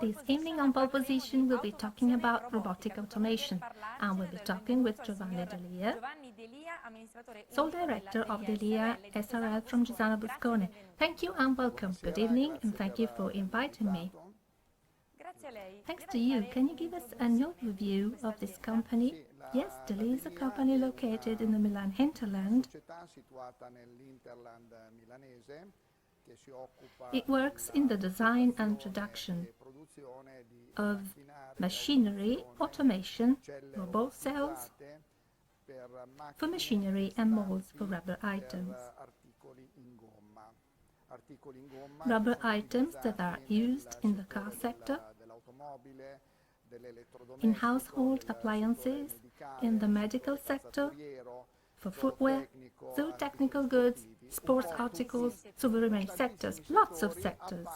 This evening on Pole Position we'll be talking about robotic automation, and we'll be talking with Giovanni Delia, Sole Director of Delia Srl from Gisano Buscone. Thank you and welcome. Good evening and thank you for inviting me. Thanks to you, can you give us an overview of this company? Yes, Delia is a company located in the Milan hinterland. It works in the design and production of machinery, automation, robot cells for machinery and molds for rubber items. Rubber items that are used in the car sector, in household appliances, in the medical sector, for footwear, zootechnical goods, sports articles, so very many sectors, lots of sectors.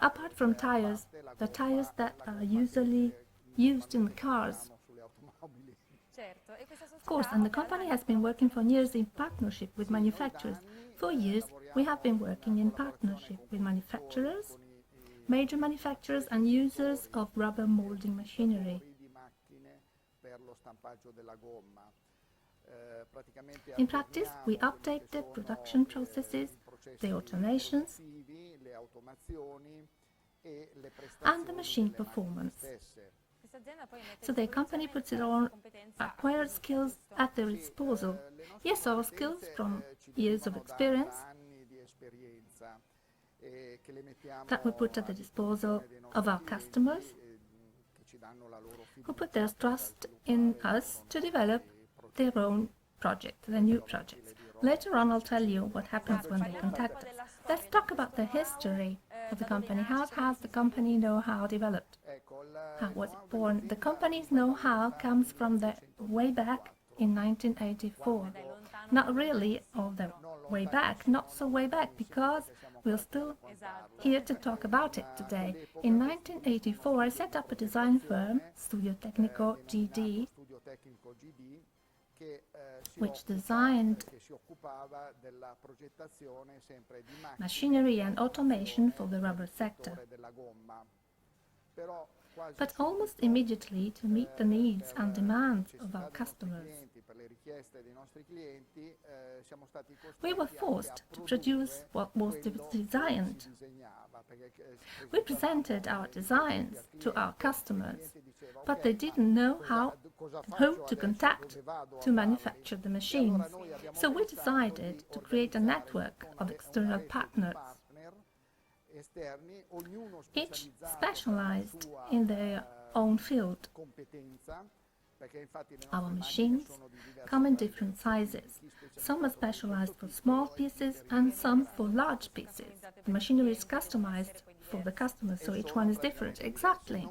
Apart from tires, the tires that are usually used in cars. Of course, and the company has been working for years in partnership with manufacturers. For years, we have been working in partnership with manufacturers, major manufacturers and users of rubber molding machinery. In practice, we update the production processes, the automations, and the machine performance. So the company puts its own acquired skills at their disposal. Yes, our skills from years of experience that we put at the disposal of our customers, who put their trust in us to develop their own project, their new projects. Later on, I'll tell you what happens when they contact us. Let's talk about the history of the company. How has the company know-how developed? How was it born? The company's know-how comes from the way back in 1984. Not really all the way back, not so way back, because we're still here to talk about it today. In 1984, I set up a design firm, Studio Tecnico GD, which designed machinery and automation for the rubber sector. But almost immediately, to meet the needs and demands of our customers, we were forced to produce what was designed. We presented our designs to our customers, but they didn't know who to contact to manufacture the machines. So we decided to create a network of external partners, each specialized in their own field. Our machines come in different sizes. Some are specialized for small pieces and some for large pieces. The machinery is customized for the customer, so each one is different. Exactly.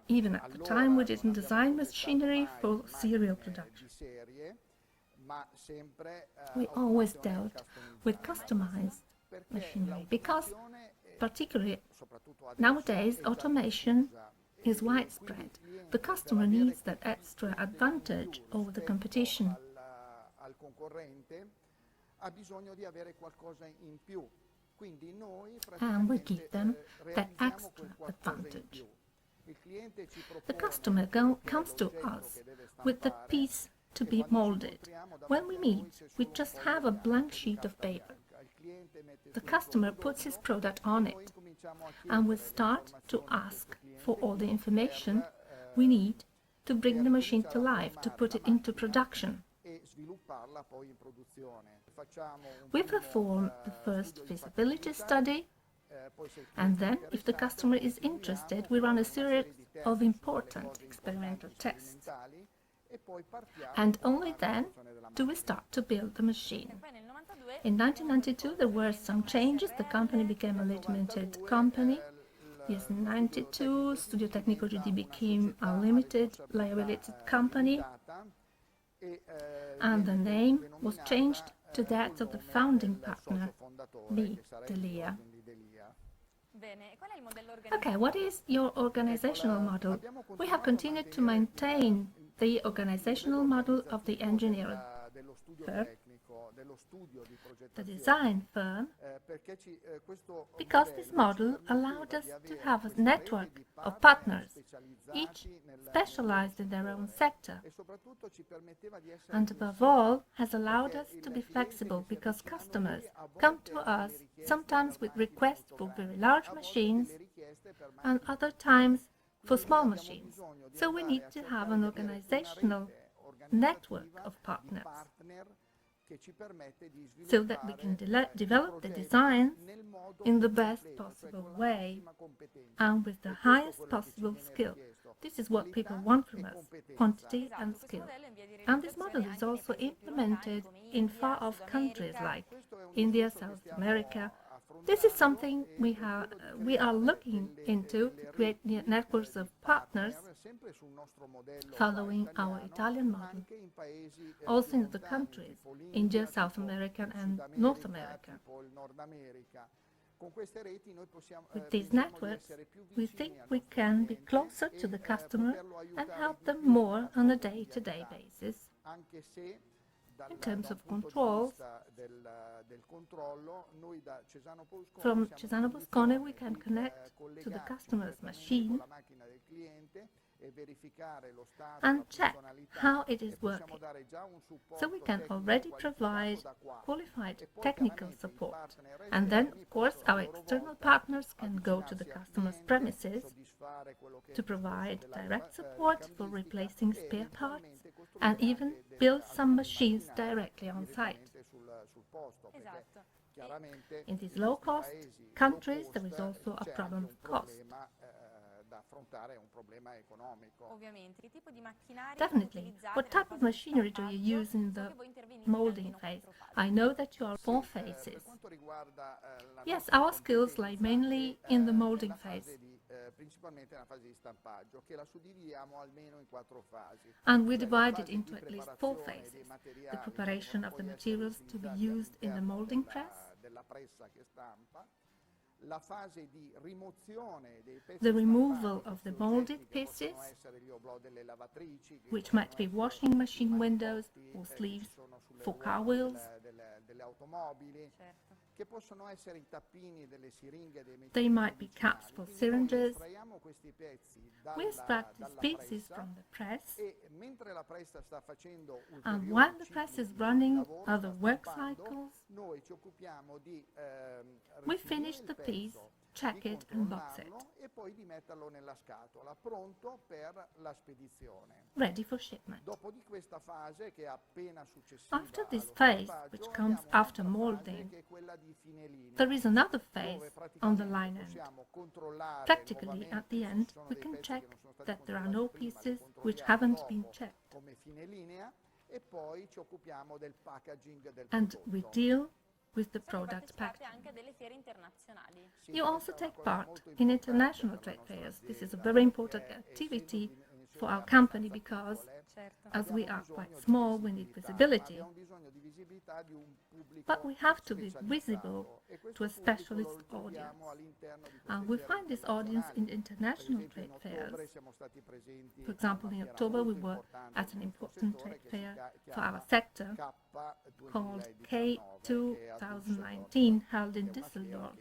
Even at the time, we didn't design machinery for serial production. We always dealt with customized machinery because, particularly nowadays, automation is widespread. The customer needs that extra advantage over the competition. And we give them that extra advantage. The customer comes to us with the piece to be molded. When we meet, we just have a blank sheet of paper. The customer puts his product on it, and we start to ask for all the information we need to bring the machine to life, to put it into production. We perform the first feasibility study, and then, if the customer is interested, we run a series of important experimental tests. And only then do we start to build the machine. In 1992, there were some changes. The company became a limited company. Yes, in 1992, Studio Tecnico GD became a limited liability company, and the name was changed to that of the founding partner, me, Delia. Okay, what is your organizational model? We have continued to maintain the organizational model of the engineering firm the design firm, because this model allowed us to have a network of partners, each specialized in their own sector, and above all has allowed us to be flexible because customers come to us sometimes with requests for very large machines and other times for small machines. So we need to have an organizational network of partners so that we can develop the designs in the best possible way and with the highest possible skill. This is what people want from us, quantity and skill. And this model is also implemented in far-off countries like India, South America. This is something we are looking into to create networks of partners following our Italian model, also in other countries, India, South America and North America. With these networks, we think we can be closer to the customer and help them more on a day-to-day basis. In terms of controls, from Cesano Boscone we can connect to the customer's machine and check how it is working. So we can already provide qualified technical support. And then, of course, our external partners can go to the customer's premises to provide direct support for replacing spare parts and even build some machines directly on site. In these low-cost countries, there is also a problem of cost. Definitely. What type of machinery do you use in the molding phase? I know that you are 4 phases. Yes, our skills lie mainly in the molding phase. And we divide it into at least 4 phases. The preparation of the materials to be used in the molding press, the removal of the molded pieces, which might be washing machine windows or sleeves for car wheels. They might be caps for syringes. We extract these pieces from the press, and while the press is running other work cycles, we finish the piece, check it and box it, ready for shipment. After this phase, which comes after molding, there is another phase on the line end. Practically at the end, we can check that there are no pieces which haven't been checked. And we deal with the product packaging. You also take part in international trade fairs. This is a very important activity for our company because, as we are quite small, we need visibility. But we have to be visible to a specialist audience. And we find this audience in international trade fairs. For example, in October we were at an important trade fair for our sector called K 2019, held in Düsseldorf.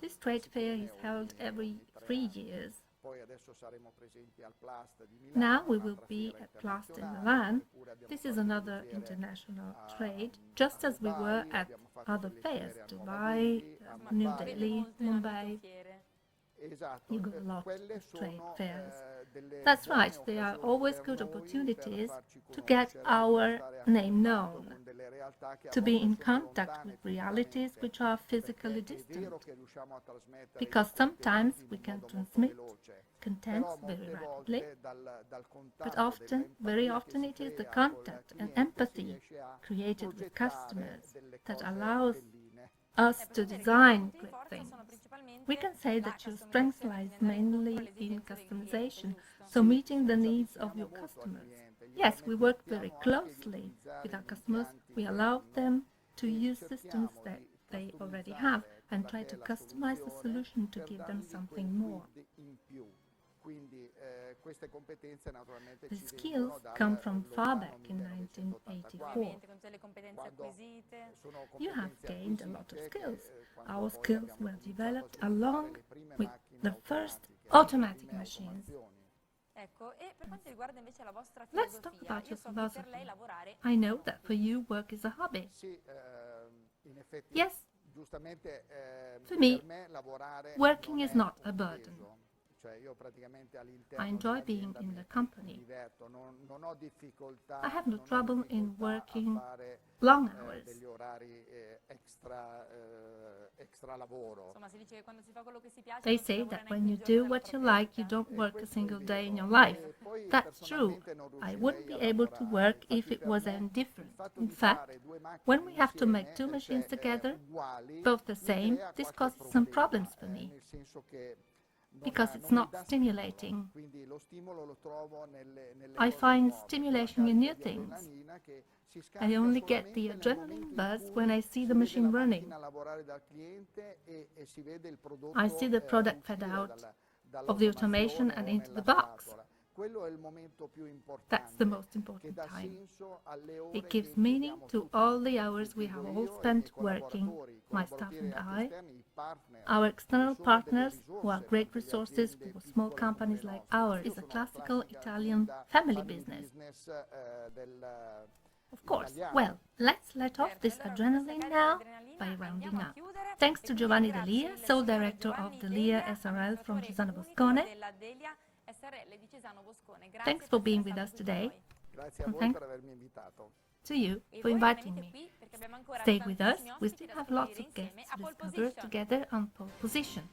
This trade fair is held every 3 years. Now we will be at Plast in Milan. This is another international trade, just as we were at other fairs, Dubai, New Delhi, Mumbai. You go a lot of trade fairs. That's right, there are always good opportunities to get our name known, to be in contact with realities which are physically distant, because sometimes we can transmit contents very rapidly, but very often it is the contact and empathy created with customers that allows us to design great things. We can say that your strength lies mainly in customization, so meeting the needs of your customers. Yes, we work very closely with our customers. We allow them to use systems that they already have and try to customize the solution to give them something more. The skills come from far back in 1984. You have gained a lot of skills. Our skills were developed along with the first automatic machines. Let's talk about your philosophy. I know that for you work is a hobby. Yes, for me, working is not a burden. I enjoy being in the company. I have no trouble in working long hours. They say that when you do what you like, you don't work a single day in your life. That's true. I wouldn't be able to work if it was indifferent. In fact, when we have to make two machines together, both the same, this causes some problems for me, because it's not stimulating. I find stimulation in new things. I only get the adrenaline buzz when I see the machine running. I see the product fed out of the automation and into the box. That's the most important time. It gives meaning to all the hours we have all spent working, my staff and I, our external partners, who are great resources for small companies like ours. It's a classical Italian family business. Of course. Well, let's let off this adrenaline now by rounding up. Thanks to Giovanni Delia, Sole Director of DELIA Srl from Cesano Boscone. Thanks for being with us today. And thanks to you for inviting me. Stay with us, we still have lots of guests to discover together on Pole Position.